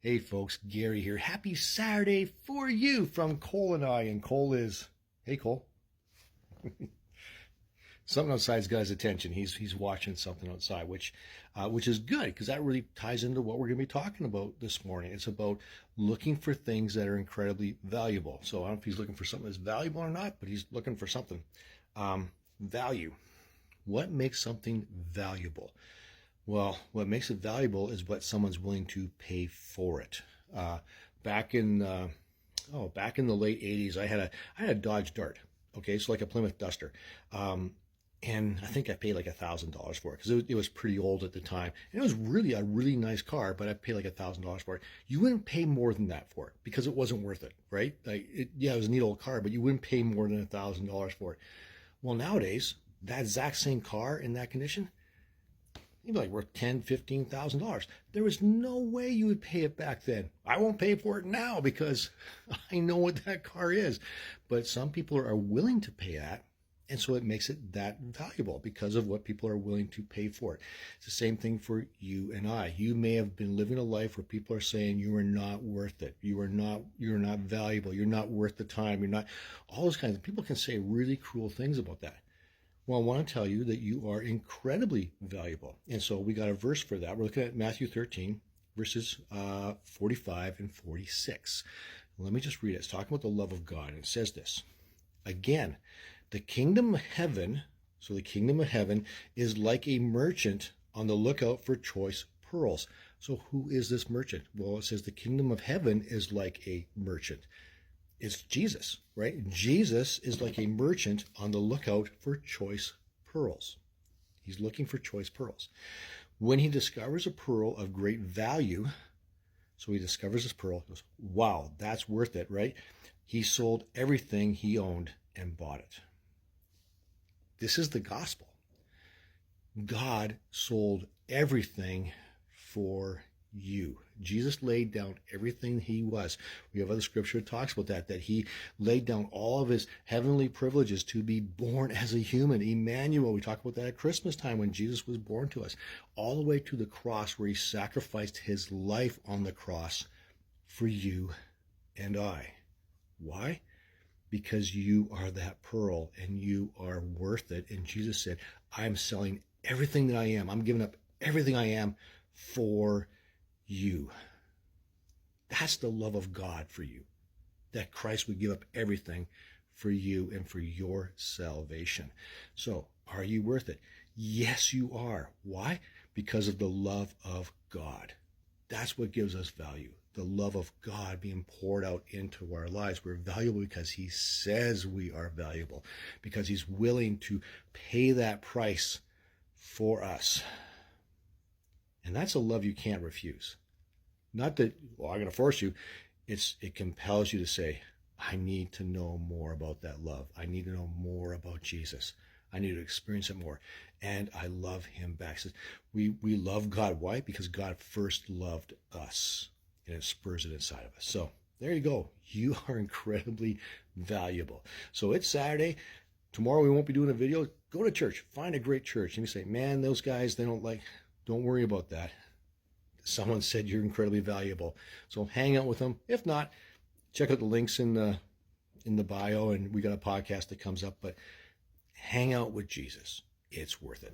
Hey folks, Gary here. Happy Saturday for you from Cole and I. And Cole is, hey Cole, something outside's got his attention. He's watching something outside, which is good because that really ties into what we're going to be talking about this morning. It's about looking for things that are incredibly valuable. So I don't know if he's looking for something that's valuable or not, but he's looking for something. Value. What makes something valuable? Well, what makes it valuable is what someone's willing to pay for it. Back in the late '80s, I had a Dodge Dart. Okay, so like a Plymouth Duster, and I think I paid like $1,000 for it because it was pretty old at the time, and it was really a really nice car. But I paid like $1,000 for it. You wouldn't pay more than that for it because it wasn't worth it, right? It was a neat old car, but you wouldn't pay more than $1,000 for it. Well, nowadays, that exact same car in that condition, you'd be like worth $10,000, $15,000. There was no way you would pay it back then. I won't pay for it now because I know what that car is. But some people are willing to pay that, and so it makes it that valuable because of what people are willing to pay for it. It's the same thing for you and I. You may have been living a life where people are saying you are not worth it. You're not valuable. You're not worth the time. You're not, all those kinds of people can say really cruel things about that. Well, I want to tell you that you are incredibly valuable. And so we got a verse for that. We're looking at Matthew 13, verses 45 and 46. Let me just read it. It's talking about the love of God. And it says this. Again, the kingdom of heaven, so the kingdom of heaven is like a merchant on the lookout for choice pearls. So who is this merchant? Well, it says the kingdom of heaven is like a merchant. It's Jesus, right? Jesus is like a merchant on the lookout for choice pearls. He's looking for choice pearls. When he discovers a pearl of great value, so he discovers this pearl, he goes, wow, that's worth it, right? He sold everything he owned and bought it. This is the gospel. God sold everything for you. Jesus laid down everything he was. We have other scripture that talks about that he laid down all of his heavenly privileges to be born as a human. Emmanuel, we talk about that at Christmas time when Jesus was born to us, all the way to the cross where he sacrificed his life on the cross for you and I. Why? Because you are that pearl and you are worth it. And Jesus said, I'm selling everything that I am. I'm giving up everything I am for you. That's the love of God for you, that Christ would give up everything for you and for your salvation. So are you worth it? Yes, you are. Why? Because of the love of God. That's what gives us value. The love of God being poured out into our lives. We're valuable because he says we are valuable, because he's willing to pay that price for us. And that's a love you can't refuse. Not that, well, I'm going to force you. It compels you to say, I need to know more about that love. I need to know more about Jesus. I need to experience it more. And I love him back. We love God. Why? Because God first loved us, and it spurs it inside of us. So there you go. You are incredibly valuable. So it's Saturday. Tomorrow we won't be doing a video. Go to church. Find a great church. And you say, man, those guys, don't worry about that. Someone said you're incredibly valuable. So hang out with them. If not, check out the links in the bio, and we got a podcast that comes up. But hang out with Jesus. It's worth it.